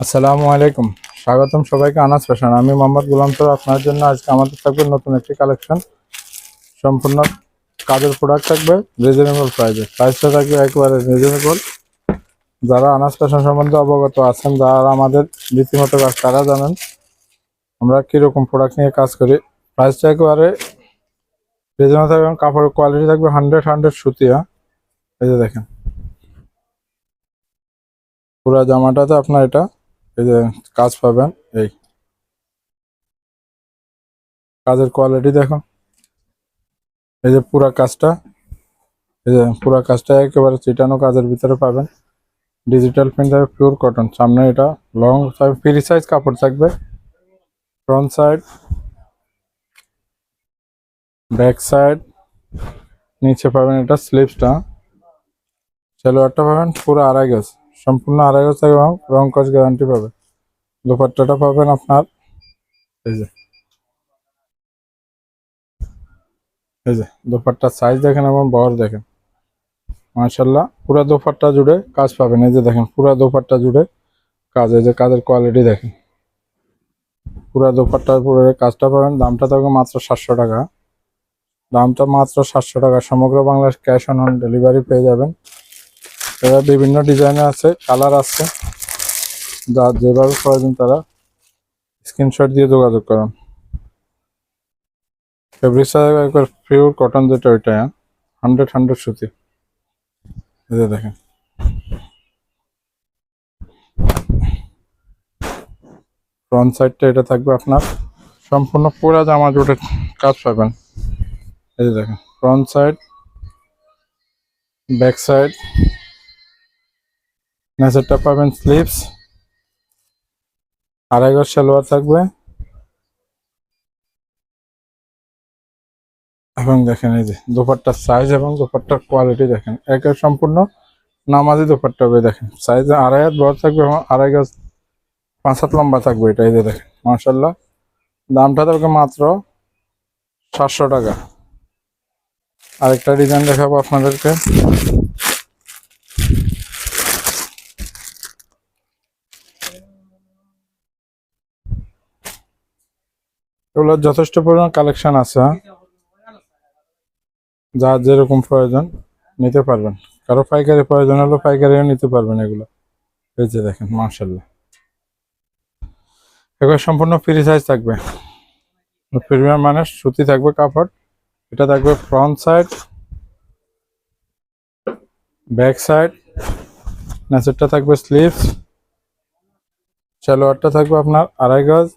আসসালামু আলাইকুম। স্বাগতম সবাইকে আনাজ ফ্যাশন। আমি মোহাম্মদ গুলাম তো আপনার জন্য আজকে আমাদের থাকবে নতুন একটি কালেকশন। সম্পূর্ণ কাজের প্রোডাক্ট থাকবে রিজনেবল প্রাইসে। প্রাইসটা থাকবে একেবারে রিজনেবল। যারা আনাজ ফ্যাশন সম্বন্ধে অবগত আছেন, যারা আমাদের রীতিমতো কাজ, তারা জানেন আমরা কীরকম প্রোডাক্ট নিয়ে কাজ করি। প্রাইসটা একেবারে রিজনেবল থাকবে এবং কাপড়ের কোয়ালিটি থাকবে 100 সুতিয়া। এই যে দেখেন পুরো জামাটাতে আপনার এটা এই যে কাজ পাবেন। এই কাজের কোয়ালিটি দেখুন। এই যে পুরা কাজটা একেবারে চিটানো কাজের ভিতরে পাবেন। ডিজিটাল প্রিন্ট থাকবে, পিওর কটন। সামনে এটা লং ফ্রি সাইজ কাপড় থাকবে। ফ্রন্ট সাইড, ব্যাক সাইড, নিচে পাবেন এটা স্লিপসটা। সালোয়ারটা পাবেন পুরো আড়াই গজ, সম্পূর্ণ আড়াই গজ থাকবে এবং রং কস গ্যারান্টি পাবে। দোপাট্টাটা পাবেন আপনার এই যে দোপাট্টার সাইজ দেখেন এবং বহর দেখেন, মাশাআল্লাহ। পুরো দোপাট্টা জুড়ে কাজ পাবেন। এই যে দেখেন পুরো দোপাট্টা জুড়ে কাজ। এই যে কাজের কোয়ালিটি দেখেন। পুরো দোপাট্টার পুরো কাজটা পাবেন। দামটা থাকবে মাত্র 700 টাকা। দামটা মাত্র 700 টাকা। সমগ্র বাংলাদেশ ক্যাশ অন ডেলিভারি পেয়ে যাবেন। এরা বিভিন্ন ডিজাইনে আছে, কালার আছে, যা যেভাবে প্রয়োজন তারা স্ক্রিনশট দিয়ে যোগাযোগ করুন। ফেব্রিক্সটা একবার পিওর কটন, যেটা ওইটা 100 সুতি। এই যে দেখেন ফ্রন্ট সাইডটা এটা থাকবে আপনার সম্পূর্ণ পুরা জামা জুড়ে কাজ পাবেন। এই যে দেখেন ফ্রন্ট সাইড, ব্যাক সাইড, নিচেরটা পাবেন স্লিভস, আড়াই গজ সালোয়ার থাকবে। এবং দেখেন এই যে দোপাট্টার সাইজ এবং দোপাট্টার কোয়ালিটি দেখেন, একের সম্পূর্ণ নামাজি দোপাট্টা হবে। দেখেন সাইজ আড়াই হাত বড় থাকবে এবং আড়াই গজ 5 হাত লম্বা থাকবে এটা। এই যে দেখেন মাশাআল্লাহ। দামটা থাকবে মাত্র 700 টাকা। আরেকটা ডিজাইন দেখাবো আপনাদেরকে। এগুলোর যথেষ্ট পরিমাণ কালেকশন আছে, যার যেরকম প্রয়োজন নিতে পারবেন। কারো পাইকারি প্রয়োজন হলে পাইকারিও নিতে পারবেন এগুলো। এই যে দেখেন মাশাআল্লাহ, এগুলো সম্পূর্ণ ফ্রি সাইজ থাকবে। প্রিমিয়াম মানের সুতি থাকবে কাপড়। এটা থাকবে ফ্রন্ট সাইড, ব্যাক সাইড, নিচেরটা থাকবে স্লিভস, সালোয়ারটা থাকবে আপনার আড়াই গজ।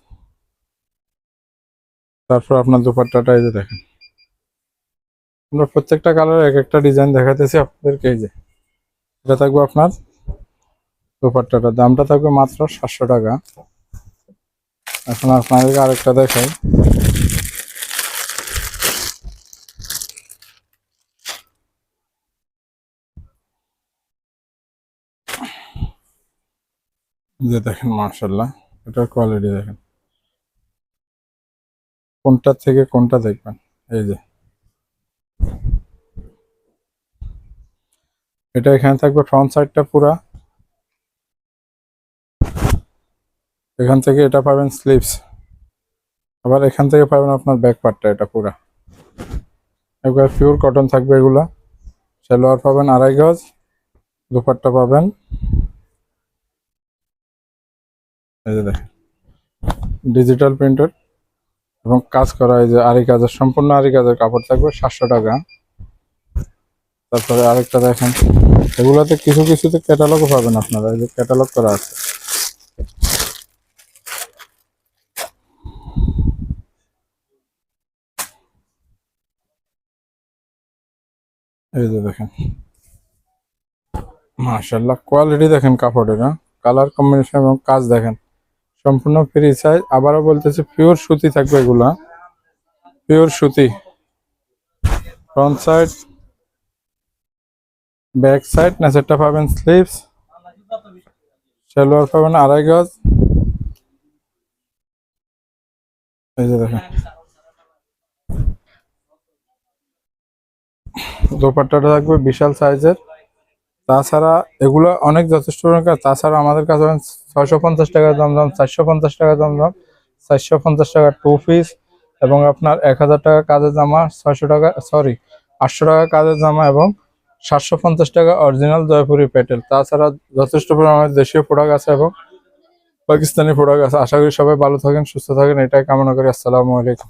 তারপর আপনার দুপাট্টাটা এই যে দেখেন, আমরা প্রত্যেকটা কালার এক একটা ডিজাইন দেখাতেছি আপনাদেরকে। এই যে এটা থাকবে আপনার দুপাট্টাটার দামটা থাকবে মাত্র 700 টাকা। এখন আপনাদেরকে আরেকটা দেখাই। যে দেখেন মাশাআল্লাহ, এটার কোয়ালিটি দেখেন, কোনটা থেকে কোনটা দেখবেন। এই যে এটা এখানে থাকবে ফ্রন্ট সাইডটা পুরা, এখান থেকে এটা পাবেন স্লিভস, আবার এখান থেকে পাবেন আপনার ব্যাক পার্টটা এটা পুরা। একবার পিওর কটন থাকবে এগুলা। সালোয়ার পাবেন আড়াই গজ, দুপাট্টা পাবেন এই যে দেখেন ডিজিটাল প্রিন্টেড এবং কাজ করা। এই যে আরি কাজের, সম্পূর্ণ আরি কাজের কাপড় থাকবে 700 টাকা। তারপরে আরেকটা দেখেন, এগুলাতে কিছু কিছুতে ক্যাটালগও পাবেন আপনারা। এই যে ক্যাটালগ করা আছে। এই যে দেখেন মাশাআল্লাহ, কোয়ালিটি দেখেন কাপড়ের, কালার কম্বিনেশন এবং কাজ দেখেন, সম্পূর্ণ ফ্রি সাইজ। আবারও বলতেছি পিওর সুতি থাকবে এগুলা, পিওর সুতি। ফ্রন্ট সাইড, ব্যাক সাইড, নিচেরটা পাবেন স্লিভস, সালোয়ার পাবেন আড়াই গজ। এই যে দেখেন দোপাট্টাটা থাকবে বিশাল সাইজের। তাছাড়া এগুলো অনেক যথেষ্ট পরিমাণ কাজ। তাছাড়া আমাদের কাছে 650 টাকা দমদম, 450 টাকা দমদম, 450 টাকা 2 পিস এবং আপনার 1000 টাকা কাজের জামা, 800 টাকা কাজের জামা এবং 750 টাকা অরিজিনাল জয়পুরি প্যাটেল। তাছাড়া যথেষ্ট পরিমাণে দেশীয় প্রোডাক্ট আছে এবং পাকিস্তানি প্রোডাক্ট আছে। আশা করি সবাই ভালো থাকেন, সুস্থ থাকেন, এটাই কামনা করি। আসসালামু আলাইকুম।